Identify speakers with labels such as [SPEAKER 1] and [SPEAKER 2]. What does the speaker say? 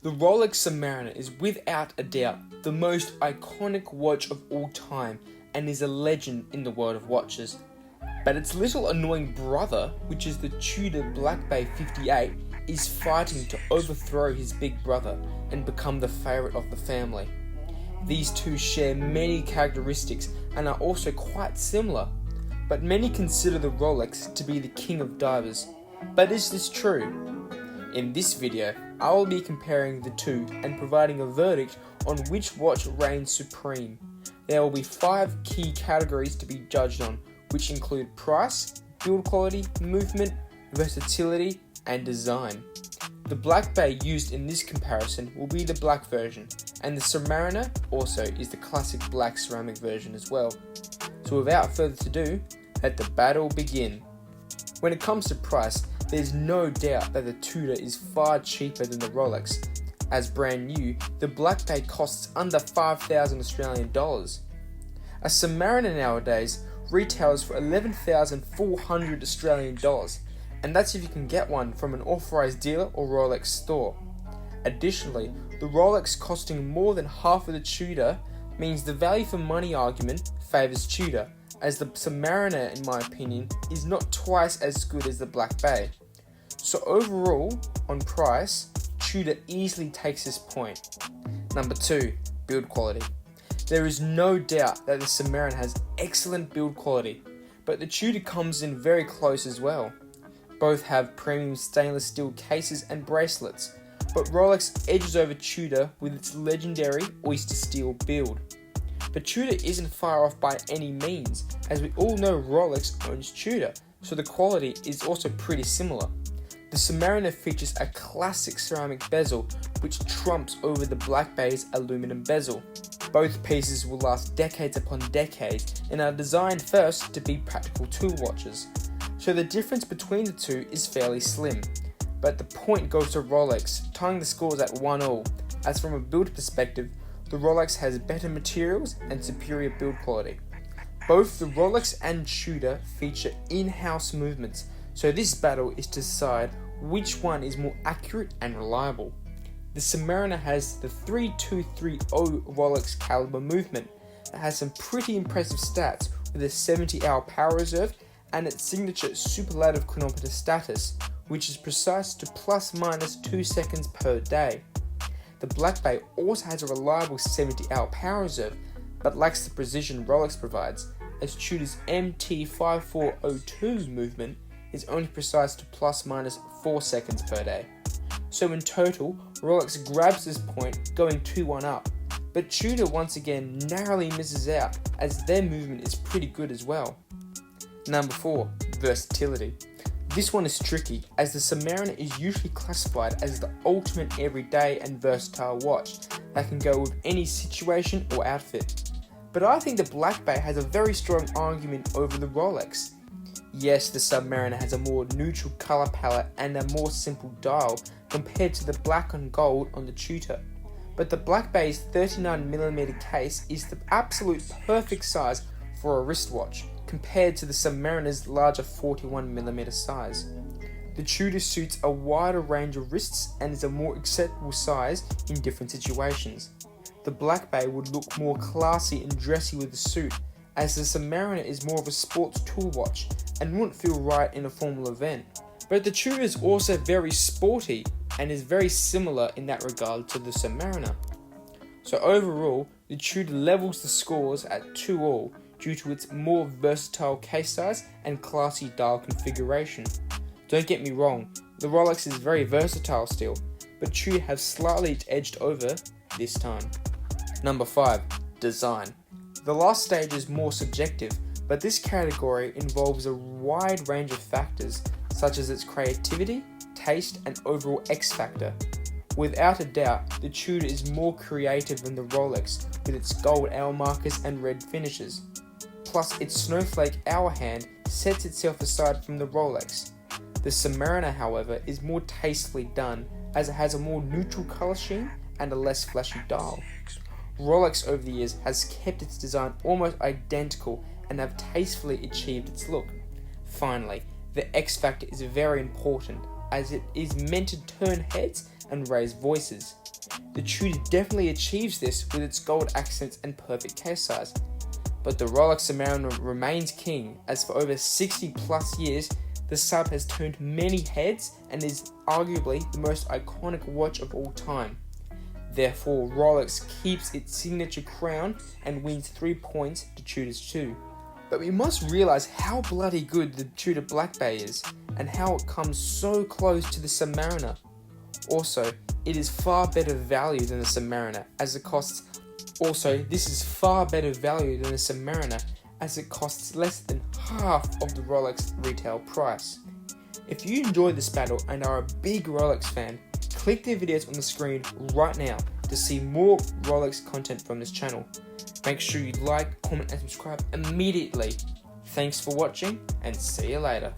[SPEAKER 1] The Rolex Submariner is without a doubt the most iconic watch of all time and is a legend in the world of watches. But its little annoying brother, which is the Tudor Black Bay 58, is fighting to overthrow his big brother and become the favourite of the family. These two share many characteristics and are also quite similar, but many consider the Rolex to be the king of divers. But is this true? In this video, I will be comparing the two and providing a verdict on which watch reigns supreme. There will be 5 key categories to be judged on, which include price, build quality, movement, versatility, and design. The Black Bay used in this comparison will be the black version, and the Submariner also is the classic black ceramic version as well. So without further ado, let the battle begin. When it comes to price, there's no doubt that the Tudor is far cheaper than the Rolex. As brand new, the Black Bay costs under 5,000 Australian dollars. A Submariner nowadays retails for 11,400 Australian dollars, and that's if you can get one from an authorised dealer or Rolex store. Additionally, the Rolex costing more than half of the Tudor means the value for money argument favours Tudor, as the Submariner, in my opinion, is not twice as good as the Black Bay. So overall, on price, Tudor easily takes this point. Number 2, build quality. There is no doubt that the Submariner has excellent build quality, but the Tudor comes in very close as well. Both have premium stainless steel cases and bracelets, but Rolex edges over Tudor with its legendary oyster steel build. But Tudor isn't far off by any means, as we all know Rolex owns Tudor, so the quality is also pretty similar. The Submariner features a classic ceramic bezel which trumps over the Black Bay's aluminum bezel. Both pieces will last decades upon decades and are designed first to be practical tool watches, so the difference between the two is fairly slim. But the point goes to Rolex, tying the scores at 1-1, as from a build perspective, the Rolex has better materials and superior build quality. Both the Rolex and Tudor feature in-house movements, so this battle is to decide which one is more accurate and reliable. The Submariner has the 3230 Rolex caliber movement that has some pretty impressive stats with a 70-hour power reserve and its signature superlative chronometer status, which is precise to ±2 seconds per day. The Black Bay also has a reliable 70-hour power reserve, but lacks the precision Rolex provides, as Tudor's MT5402 movement is only precise to ±4 seconds per day. So in total, Rolex grabs this point, going 2-1 up, but Tudor once again narrowly misses out, as their movement is pretty good as well. Number 4, versatility. This one is tricky, as the Submariner is usually classified as the ultimate everyday and versatile watch that can go with any situation or outfit. But I think the Black Bay has a very strong argument over the Rolex. Yes, the Submariner has a more neutral colour palette and a more simple dial compared to the black and gold on the Tudor. But the Black Bay's 39mm case is the absolute perfect size for a wristwatch, compared to the Submariner's larger 41mm size. The Tudor suits a wider range of wrists and is a more acceptable size in different situations. The Black Bay would look more classy and dressy with a suit, as the Submariner is more of a sports tool watch and wouldn't feel right in a formal event. But the Tudor is also very sporty and is very similar in that regard to the Submariner. So overall, the Tudor levels the scores at 2-2 due to its more versatile case size and classy dial configuration. Don't get me wrong, the Rolex is very versatile still, but Tudor have slightly edged over this time. Number 5, design. The last stage is more subjective, but this category involves a wide range of factors such as its creativity, taste, and overall X factor. Without a doubt, the Tudor is more creative than the Rolex with its gold hour markers and red finishes. Plus, its snowflake hour hand sets itself aside from the Rolex. The Submariner, however, is more tastefully done, as it has a more neutral colour scheme and a less flashy dial. Rolex over the years has kept its design almost identical and have tastefully achieved its look. Finally, the X factor is very important, as it is meant to turn heads and raise voices. The Tudor definitely achieves this with its gold accents and perfect case size. But the Rolex Submariner remains king, as for over 60 plus years, the sub has turned many heads and is arguably the most iconic watch of all time. Therefore, Rolex keeps its signature crown and wins 3 points to Tudor's 2. But we must realise how bloody good the Tudor Black Bay is, and how it comes so close to the Submariner. Also, it is far better value than the Submariner, as it costs. This is far better value than the Submariner, as it costs less than half of the Rolex retail price. If you enjoyed this battle and are a big Rolex fan, click the videos on the screen right now to see more Rolex content from this channel. Make sure you like, comment and subscribe immediately. Thanks for watching and see you later.